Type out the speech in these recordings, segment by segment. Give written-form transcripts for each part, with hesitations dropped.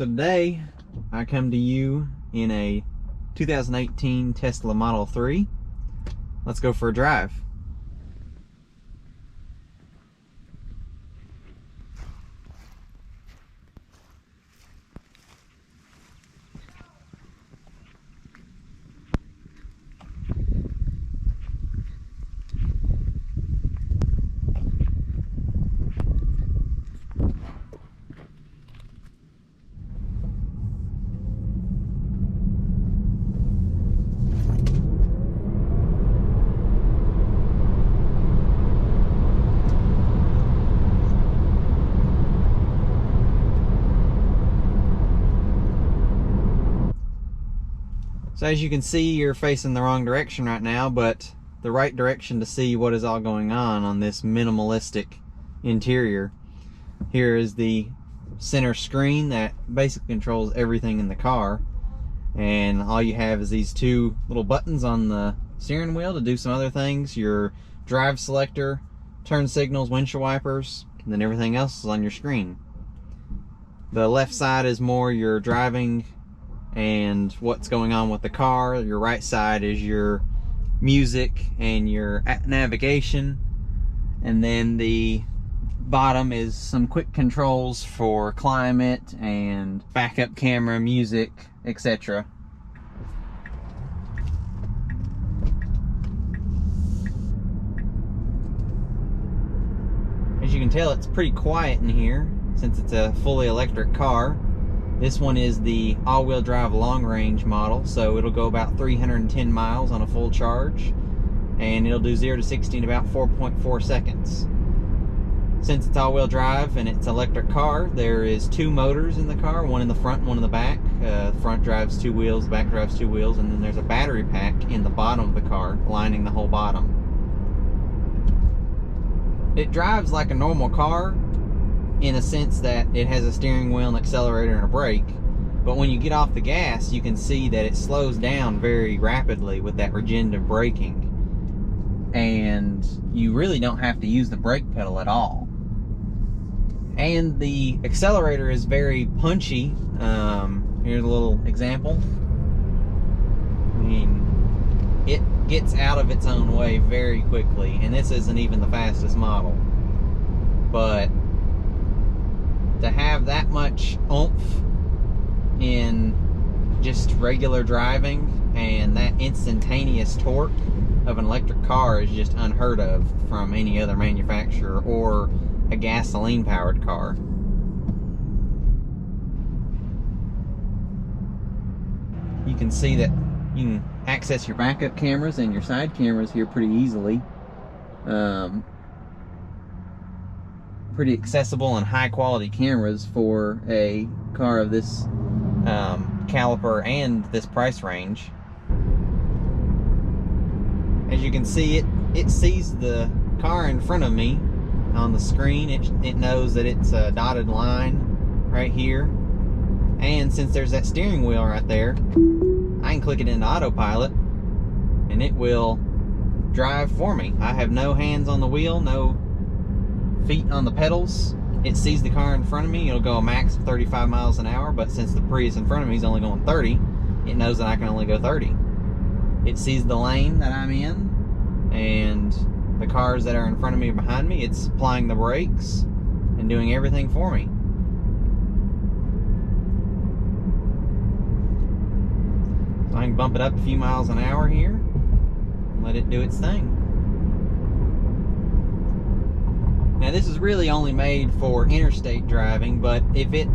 So today I come to you in a 2018 Tesla Model 3. Let's go for a drive. So as you can see, you're facing the wrong direction right now, but the right direction to see what is all going on this minimalistic interior. Here is the center screen that basically controls everything in the car, and all you have is these two little buttons on the steering wheel to do some other things: your drive selector, turn signals, windshield wipers, and then everything else is on your screen. The left side is more your driving and what's going on with the car. Your right side is your music and your navigation, and then the bottom is some quick controls for climate and backup camera, music, etc. As you can tell, it's pretty quiet in here since it's a fully electric car. This one is the all-wheel drive long-range model, so it'll go about 310 miles on a full charge, and it'll do 0 to 60 in about 4.4 seconds. Since it's all-wheel drive and it's an electric car, there is two motors in the car, one in the front and one in the back. The front drives two wheels, the back drives two wheels, and then there's a battery pack in the bottom of the car, lining the whole bottom. It drives like a normal car, in a sense that it has a steering wheel, an accelerator, and a brake. But when you get off the gas, you can see that it slows down very rapidly with that regenerative braking. And you really don't have to use the brake pedal at all. And the accelerator is very punchy. Here's a little example. I mean, it gets out of its own way very quickly. And this isn't even the fastest model. But to have that much oomph in just regular driving and that instantaneous torque of an electric car is just unheard of from any other manufacturer or a gasoline powered car. You can see that you can access your backup cameras and your side cameras here pretty easily. Pretty accessible and high quality cameras for a car of this caliper and this price range. As you can see, it sees the car in front of me on the screen. It knows that it's a dotted line right here, and since there's that steering wheel right there, I can click it into autopilot and it will drive for me. I have no hands on the wheel, no feet on the pedals. It sees the car in front of me. It'll go a max of 35 miles an hour, but since the Prius in front of me is only going 30, it knows that I can only go 30. It sees the lane that I'm in and the cars that are in front of me or behind me. It's applying the brakes and doing everything for me. So I can bump it up a few miles an hour here and let it do its thing. Now this is really only made for interstate driving, but if it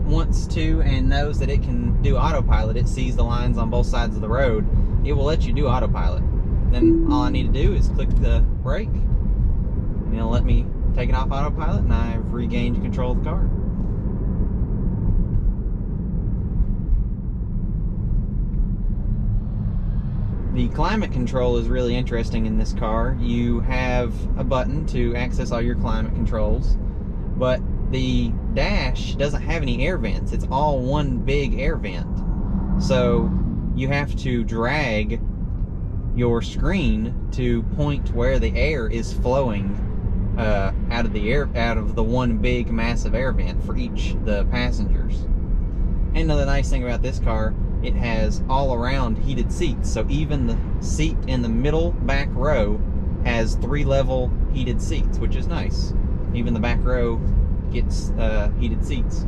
wants to and knows that it can do autopilot, it sees the lines on both sides of the road, it will let you do autopilot. Then all I need to do is click the brake and it'll let me take it off autopilot, and I've regained control of the car. The climate control is really interesting in this car. You have a button to access all your climate controls, but the dash doesn't have any air vents. It's all one big air vent. So you have to drag your screen to point where the air is flowing out of the one big massive air vent for each the passengers. And another nice thing about this car, it has all around heated seats. So even the seat in the middle back row has 3 level heated seats, which is nice. Even the back row gets heated seats.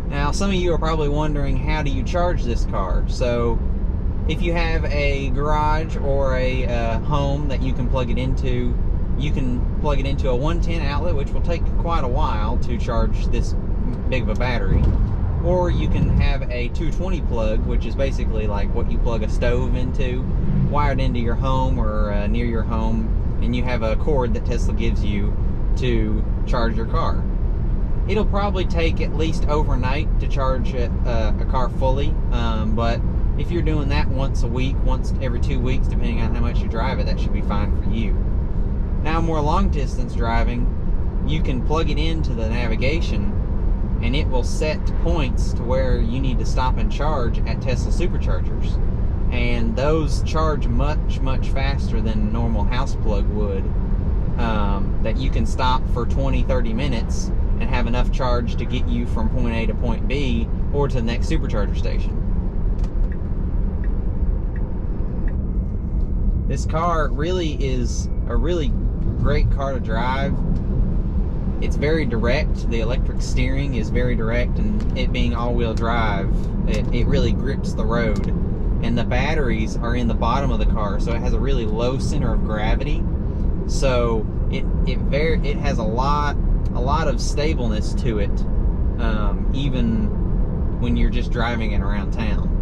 Now, some of you are probably wondering, how do you charge this car? So if you have a garage or a home that you can plug it into, you can plug it into a 110 outlet, which will take quite a while to charge this big of a battery. Or you can have a 220 plug, which is basically like what you plug a stove into, wired into your home or near your home, and you have a cord that Tesla gives you to charge your car. It'll probably take at least overnight to charge a car fully, but if you're doing that once a week, once every 2 weeks, depending on how much you drive it, that should be fine for you. Now, more long distance driving, you can plug it into the navigation and it will set points to where you need to stop and charge at Tesla superchargers. And those charge much, much faster than a normal house plug would, that you can stop for 20-30 minutes and have enough charge to get you from point A to point B or to the next supercharger station. This car really is a really great car to drive. It's very direct. The electric steering is very direct, and it being all-wheel drive, it really grips the road. And the batteries are in the bottom of the car, so it has a really low center of gravity. So it has a lot of stableness to it, even when you're just driving it around town.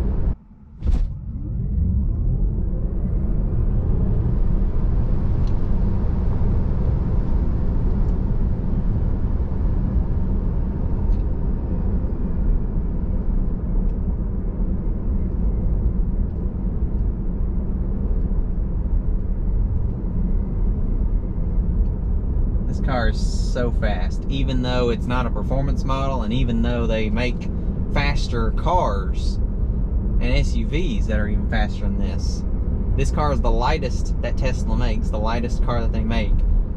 This car is so fast, even though it's not a performance model, and even though they make faster cars and SUVs that are even faster than this. This car is the lightest that Tesla makes, the lightest car that they make,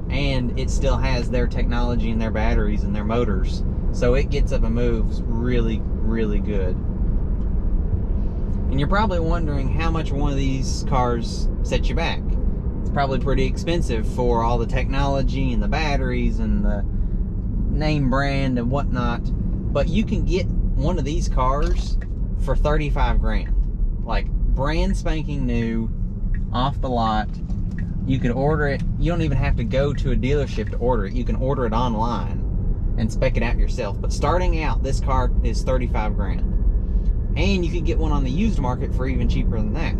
and it still has their technology and their batteries and their motors, so it gets up and moves really, really good. And you're probably wondering how much one of these cars sets you back. It's probably pretty expensive for all the technology and the batteries and the name brand and whatnot, but you can get one of these cars for 35 grand. Like, brand spanking new, off the lot. You can order it. You don't even have to go to a dealership to order it. You can order it online and spec it out yourself. But starting out, this car is 35 grand. And you can get one on the used market for even cheaper than that.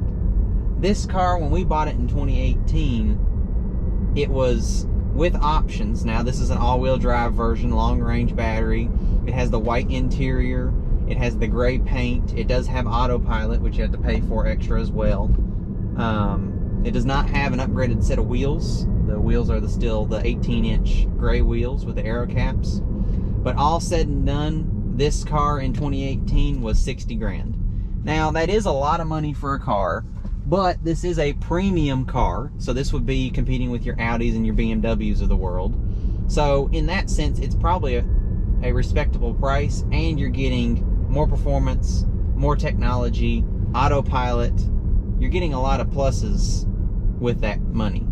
This car, when we bought it in 2018, it was with options. Now, this is an all-wheel drive version, long-range battery. It has the white interior. It has the gray paint. It does have autopilot, which you have to pay for extra as well. It does not have an upgraded set of wheels. The wheels are still the 18-inch gray wheels with the aero caps. But all said and done, this car in 2018 was 60 grand. Now, that is a lot of money for a car, but this is a premium car, so this would be competing with your Audis and your BMWs of the world. So in that sense, it's probably a respectable price, and you're getting more performance, more technology, autopilot. You're getting a lot of pluses with that money.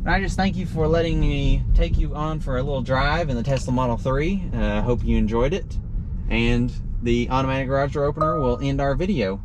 I just thank you for letting me take you on for a little drive in the Tesla Model 3. I hope you enjoyed it. And the automatic garage door opener will end our video.